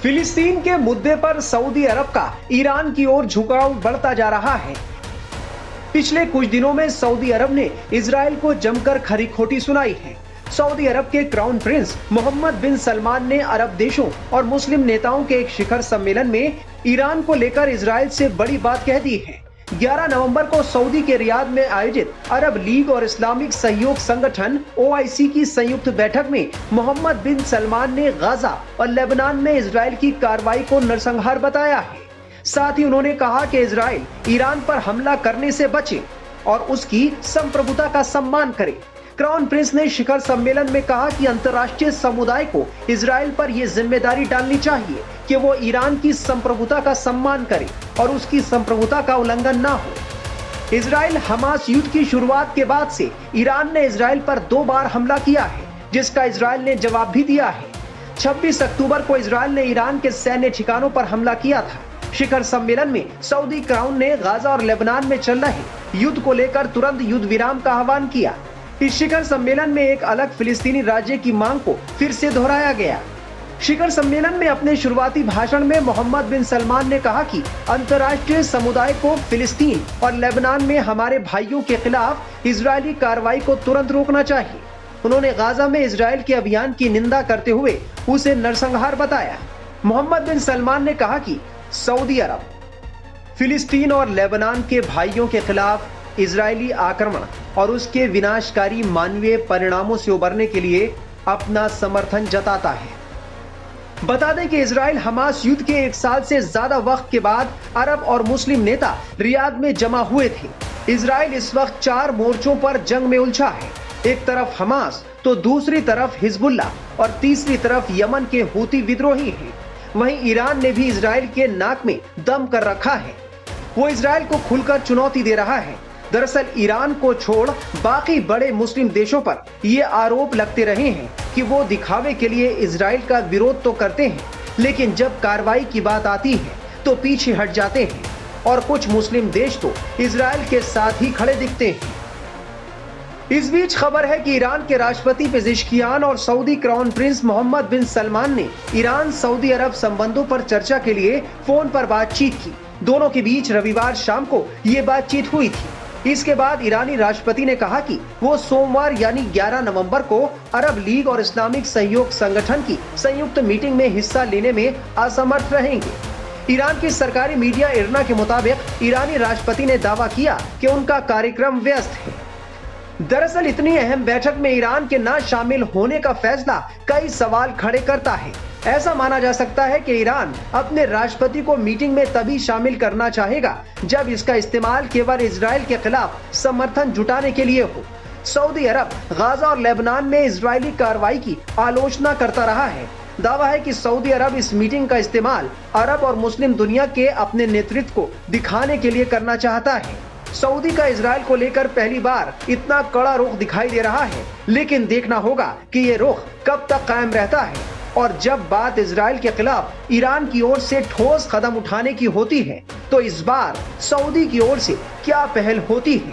फिलिस्तीन के मुद्दे पर सऊदी अरब का ईरान की ओर झुकाव बढ़ता जा रहा है। पिछले कुछ दिनों में सऊदी अरब ने इजराइल को जमकर खरी खोटी सुनाई है। सऊदी अरब के क्राउन प्रिंस मोहम्मद बिन सलमान ने अरब देशों और मुस्लिम नेताओं के एक शिखर सम्मेलन में ईरान को लेकर इजराइल से बड़ी बात कह दी है। 11 नवंबर को सऊदी के रियाद में आयोजित अरब लीग और इस्लामिक सहयोग संगठन OIC की संयुक्त बैठक में मोहम्मद बिन सलमान ने गाजा और लेबनान में इजराइल की कार्रवाई को नरसंहार बताया है। साथ ही उन्होंने कहा कि इजराइल ईरान पर हमला करने से बचे और उसकी संप्रभुता का सम्मान करे। क्राउन प्रिंस ने शिखर सम्मेलन में कहा कि अंतर्राष्ट्रीय समुदाय को इजराइल पर यह जिम्मेदारी डालनी चाहिए कि वो ईरान की संप्रभुता का सम्मान करे और उसकी संप्रभुता का उल्लंघन ना हो। इजराइल हमास युद्ध की शुरुआत के बाद से ईरान ने इजराइल पर 2 बार हमला किया है, जिसका इजराइल ने जवाब भी दिया है। 26 अक्टूबर को इजराइल ने ईरान के सैन्य ठिकानों पर हमला किया था। शिखर सम्मेलन में सऊदी क्राउन ने गाजा और लेबनान में चल रहे युद्ध को लेकर तुरंत युद्ध विराम का आह्वान किया। इस शिखर सम्मेलन में एक अलग फिलिस्तीनी राज्य की मांग को फिर से दोहराया गया। शिखर सम्मेलन में अपने शुरुआती भाषण में मोहम्मद बिन सलमान ने कहा कि अंतर्राष्ट्रीय समुदाय को फिलिस्तीन और लेबनान में हमारे भाइयों के खिलाफ इजरायली कार्रवाई को तुरंत रोकना चाहिए। उन्होंने गाजा में इजरायल के अभियान की निंदा करते हुए उसे नरसंहार बताया। मोहम्मद बिन सलमान ने कहा कि सऊदी अरब फिलिस्तीन और लेबनान के भाइयों के खिलाफ इजरायली आक्रमण और उसके विनाशकारी मानवीय परिणामों से उबरने के लिए अपना समर्थन जताता है। बता दें कि इजराइल हमास युद्ध के 1 साल से ज्यादा वक्त के बाद अरब और मुस्लिम नेता रियाद में जमा हुए थे। इजराइल इस वक्त 4 मोर्चों पर जंग में उलझा है। एक तरफ हमास तो दूसरी तरफ हिजबुल्ला और तीसरी तरफ यमन के हूती विद्रोही हैं। वहीं ईरान ने भी इजराइल के नाक में दम कर रखा है। वो इजराइल को खुलकर चुनौती दे रहा है। दरअसल ईरान को छोड़ बाकी बड़े मुस्लिम देशों पर ये आरोप लगते रहे हैं कि वो दिखावे के लिए इजराइल का विरोध तो करते हैं, लेकिन जब कार्रवाई की बात आती है तो पीछे हट जाते हैं और कुछ मुस्लिम देश तो इजराइल के साथ ही खड़े दिखते हैं। इस बीच खबर है कि ईरान के राष्ट्रपति पेजेश्कियान और सऊदी क्राउन प्रिंस मोहम्मद बिन सलमान ने ईरान सऊदी अरब संबंधों पर चर्चा के लिए फोन पर बातचीत की। दोनों के बीच रविवार शाम को ये बातचीत हुई थी। इसके बाद ईरानी राष्ट्रपति ने कहा कि वो सोमवार यानी 11 नवंबर को अरब लीग और इस्लामिक सहयोग संगठन की संयुक्त मीटिंग में हिस्सा लेने में असमर्थ रहेंगे। ईरान की सरकारी मीडिया इरना के मुताबिक ईरानी राष्ट्रपति ने दावा किया कि उनका कार्यक्रम व्यस्त है। दरअसल इतनी अहम बैठक में ईरान के न शामिल होने का फैसला कई सवाल खड़े करता है। ऐसा माना जा सकता है कि ईरान अपने राष्ट्रपति को मीटिंग में तभी शामिल करना चाहेगा जब इसका इस्तेमाल केवल इजराइल के खिलाफ समर्थन जुटाने के लिए हो। सऊदी अरब गाजा और लेबनान में इजरायली कार्रवाई की आलोचना करता रहा है। दावा है कि सऊदी अरब इस मीटिंग का इस्तेमाल अरब और मुस्लिम दुनिया के अपने नेतृत्व को दिखाने के लिए करना चाहता है। सऊदी का इजराइल को लेकर पहली बार इतना कड़ा रुख दिखाई दे रहा है, लेकिन देखना होगा कि ये रुख कब तक कायम रहता है और जब बात इजराइल के खिलाफ ईरान की ओर से ठोस कदम उठाने की होती है तो इस बार सऊदी की ओर से क्या पहल होती है।